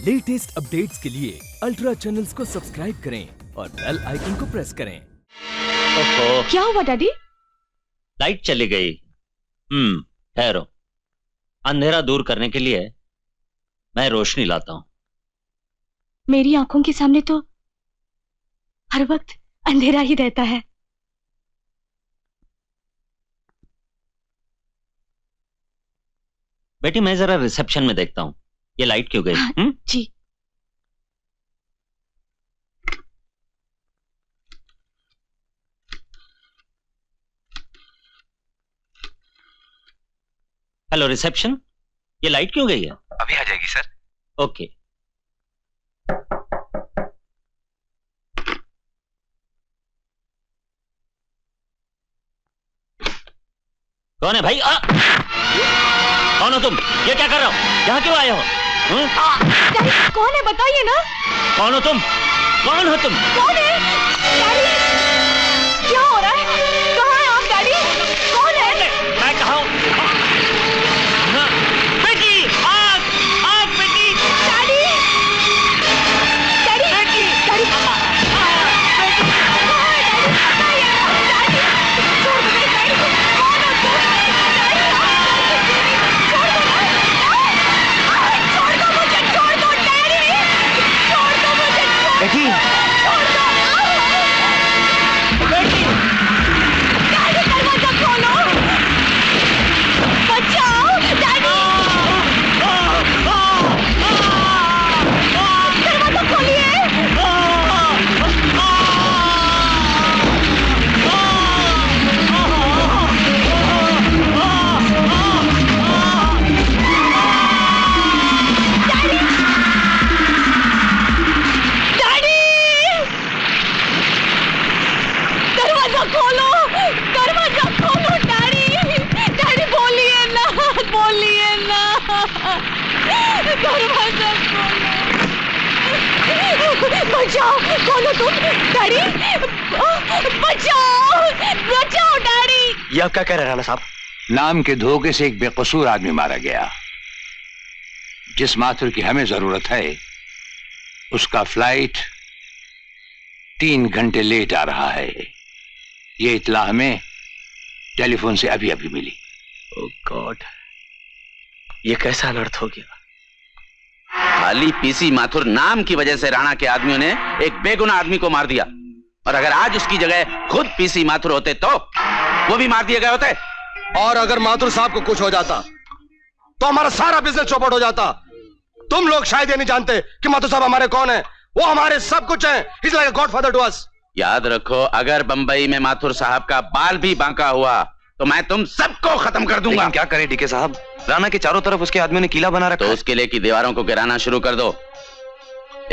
Latest updates के लिए ultra channels को सब्सक्राइब करें और बेल आइकन को प्रेस करें। ओहो, क्या हुआ डैडी? लाइट चली गई। ठहरो, अंधेरा दूर करने के लिए मैं रोशनी लाता हूं। मेरी आंखों के सामने तो हर वक्त अंधेरा ही रहता है। बेटी, मैं जरा रिसेप्शन में देखता हूं ये लाइट क्यों गई। जी। हेलो रिसेप्शन, ये लाइट क्यों गई है? अभी आ जाएगी सर। ओके। कौन है भाई? कौन हो तुम? ये क्या कर रहे हो? यहाँ क्यों आए हो? डैडी कौन है बताइए ना। कौन हो तुम? कौन हो तुम? कौन है? डैडी क्या हो रहा है? कहाँ है आप डैडी? कौन है? मैं कहा हूँ? बेटी, आग! आग बेटी! डैडी डैडी बेटी! डैडी कहाँ है डैडी? बताइए ना डैडी। छोड़ दो मेरे डैडी को। कौन हो तुम? डैडी छोड़ दो ना। छोड़ दो मुझे, छोड़ दो डैडी, छोड़ दो मुझे, बेटी, छोड़ दो। बेटी! डैडी दरवाजा खोलो, बचाओ डैडी, दरवाजा खोलिए। डैडी दरवाजा खोलो, दरवाजा खोलो डैडी, डैडी बोलिए ना, बोलिए ना, दरवाजा खोलो, बचाओ, खोलो तुम डैडी, बचाओ, बचाओ डैडी। ये आप क्या कह रहे हैं राणा साहब? नाम के धोखे से एक बेकसूर आदमी मारा गया। जिस माथुर की हमें जरूरत है उसका फ्लाइट 3 घंटे लेट आ रहा है। ये इत्तला हमें टेलीफोन से अभी अभी मिली। ओह गॉड, ये कैसा अनर्थ हो गया? खाली पीसी माथुर नाम की वजह से राणा के आदमियों ने एक बेगुनाह आदमी को मार दिया, और अगर आज उसकी जगह खुद पीसी माथुर होते तो वो भी मार दिए गए होते। और अगर माथुर साहब को कुछ हो जाता तो हमारा सारा बिजनेस चौपट हो जाता। तुम लोग शायद ये नहीं जानते कि माथुर साहब हमारे कौन है। वो हमारे सब कुछ हैं। He's like a godfather to us। याद रखो, अगर बंबई में माथुर साहब का बाल भी बांका हुआ तो मैं तुम सबको खत्म कर दूंगा। लेकिन क्या करें डीके साहब, राणा के चारों तरफ उसके आदमियों ने किला बना रखा तो है। उस किले की दीवारों को गिराना शुरू कर दो,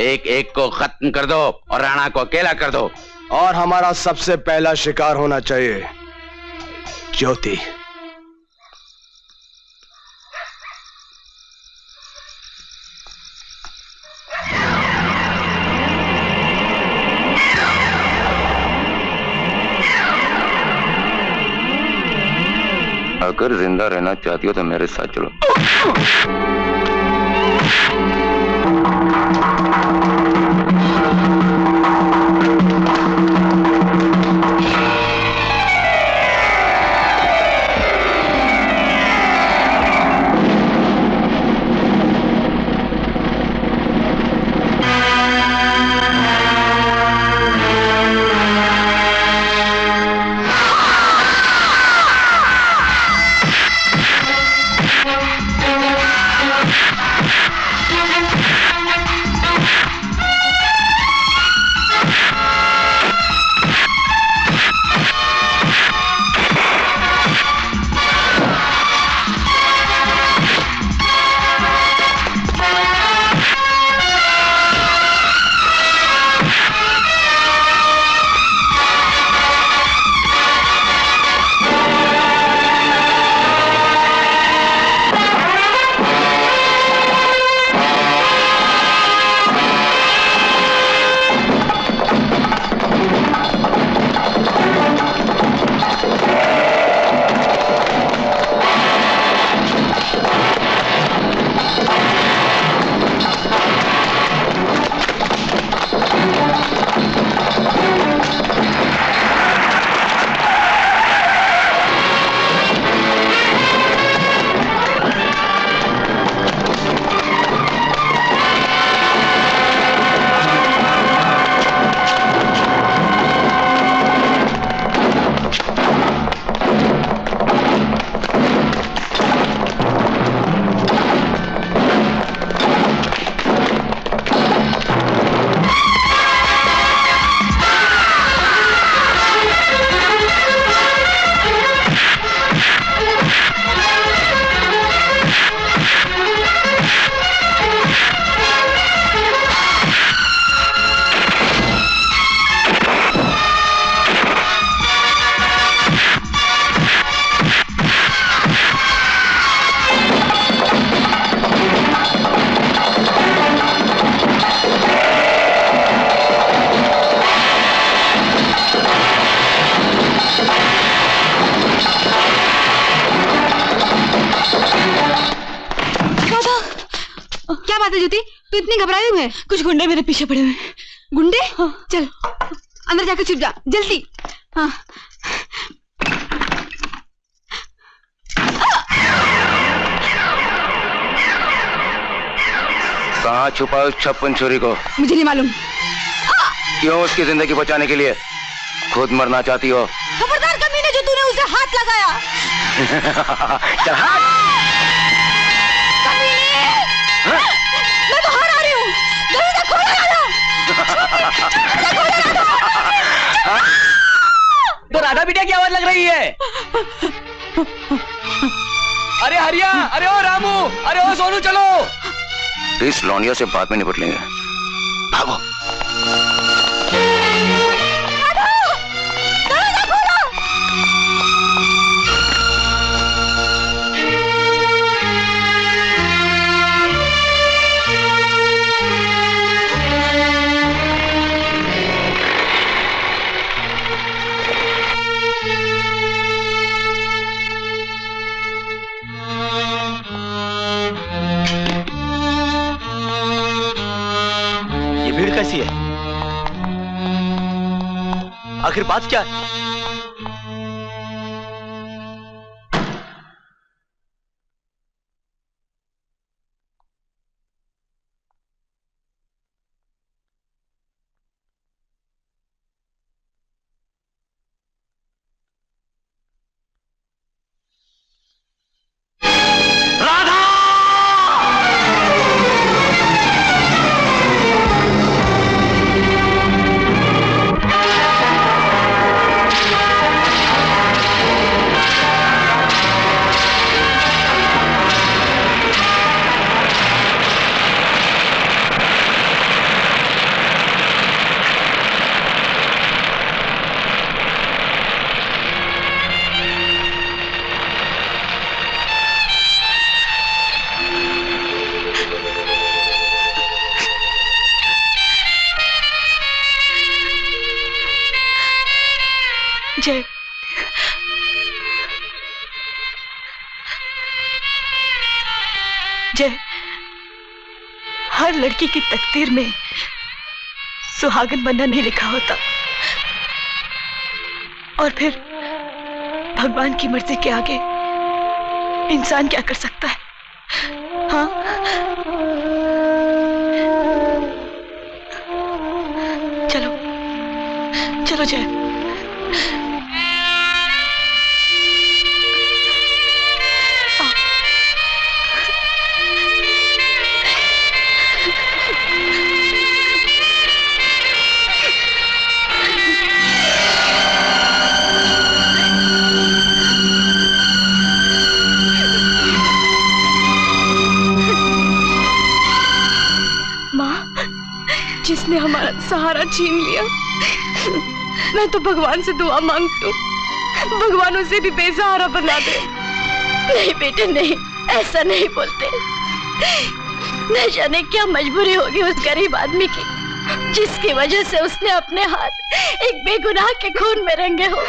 एक एक को खत्म कर दो और राणा को अकेला कर दो। और हमारा सबसे पहला शिकार होना चाहिए ज्योति। अगर जिंदा रहना चाहती हो तो मेरे साथ चलो। क्या बात है ज्योति, तू इतनी घबराई हुई है? कुछ गुंडे मेरे पीछे पड़े हुए। गुंडे? चल अंदर जाकर छिप जा जल्दी। हाँ। कहाँ छुपा उस 56 छुरी को? मुझे नहीं मालूम। क्यों उसकी जिंदगी बचाने के लिए खुद मरना चाहती हो? खबरदार कमीने जो तूने उसे हाथ लगाया। चल हाथ। कमीने! मैं बाहर आ रही हूँ। दरवाजा खोलो ना। तो राधा बिटिया की आवाज लग रही है। अरे हरिया, अरे ओ रामू, अरे ओ सोनू, चलो। इस लौंडिया से बाद में निपट लेंगे। भागो। भीड़ कैसी है? आखिर बात क्या है? जय, जय, हर लड़की की तकदीर में सुहागन बनना नहीं लिखा होता, और फिर भगवान की मर्जी के आगे इंसान क्या कर सकता है? हाँ, चलो चलो जय। जिसने हमारा सहारा छीन लिया, मैं तो भगवान से दुआ मांगती हूँ, भगवान उसे भी बेसहारा बना दे। नहीं बेटे नहीं, ऐसा नहीं बोलते। न जाने क्या मजबूरी होगी उस गरीब आदमी की, जिसकी वजह से उसने अपने हाथ एक बेगुनाह के खून में रंगे हो।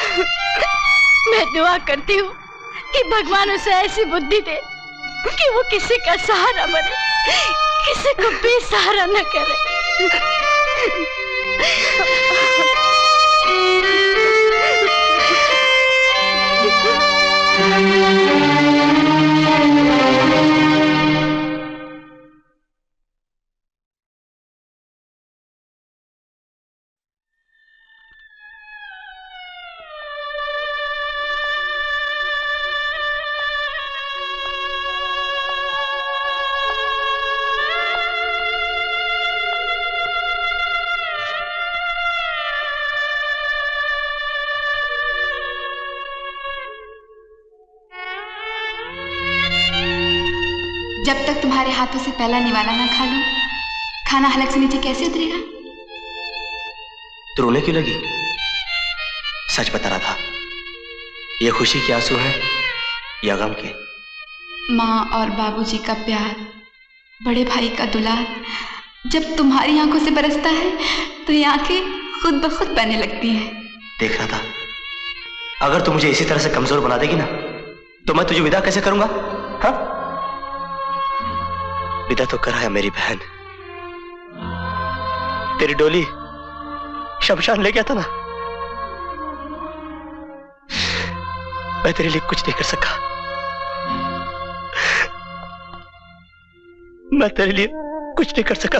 मैं दुआ करती हूँ कि भगवान उसे ऐसी बुद्धि दे कि वो किसी का सहारा बने, किसी को बेसहारा न करे। जब तक तुम्हारे हाथों से पहला निवाला ना खा लूं, खाना हलक से नीचे कैसे उतरेगा? तो रोने क्यों लगी? सच बता रहा था, ये खुशी के आंसू हैं या गम के? माँ और बाबूजी का प्यार, बड़े भाई का दुलार जब तुम्हारी आंखों से बरसता है तो ये आंखें खुद ब खुद बहने लगती हैं। देख रहा था, अगर तू मुझे इसी तरह से कमजोर बना देगी ना, तो मैं तुझे विदा कैसे करूंगा? हाँ? विदा तो कराया मेरी बहन। तेरी डोली शमशान ले गया था ना, मैं तेरे लिए कुछ नहीं कर सका। मैं तेरे लिए कुछ नहीं कर सका।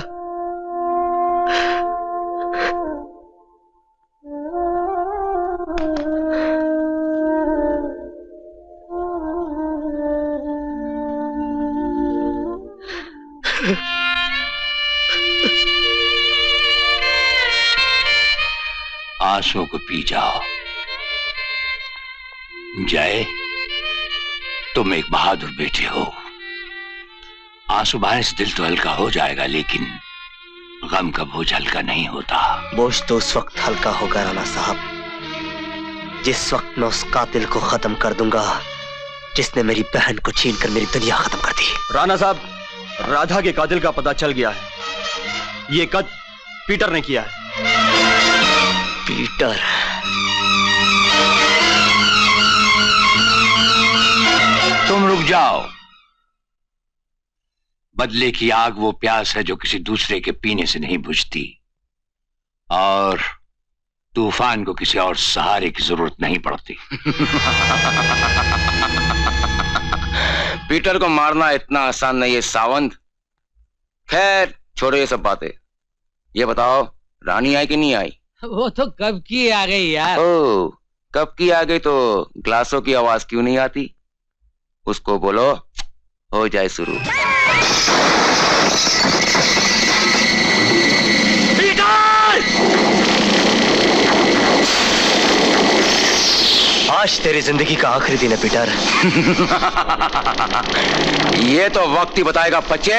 आंसुओं को पी जाओ। जय, तुम एक बहादुर बेटे हो। आंसू बहाने से दिल तो हल्का हो जाएगा, लेकिन गम का बोझ हल्का नहीं होता। बोझ तो उस वक्त हल्का होगा राणा साहब, जिस वक्त मैं उस कातिल को खत्म कर दूंगा जिसने मेरी बहन को छीनकर मेरी दुनिया खत्म कर दी। राणा साहब, राधा के कातिल का पता चल गया है। ये कत्ल पीटर ने किया है। पीटर? तुम रुक जाओ। बदले की आग वो प्यास है जो किसी दूसरे के पीने से नहीं बुझती, और तूफान को किसी और सहारे की जरूरत नहीं पड़ती। पीटर को मारना इतना आसान नहीं है सावंत। खैर छोड़ो ये सब बातें। ये बताओ, रानी आई कि नहीं आई? वो तो कब की आ गई यार। ओ, कब की आ गई तो ग्लासों की आवाज क्यों नहीं आती? उसको बोलो हो जाए शुरू। आज तेरी जिंदगी का आखिरी दिन है पीटर। ये तो वक्त ही बताएगा बच्चे।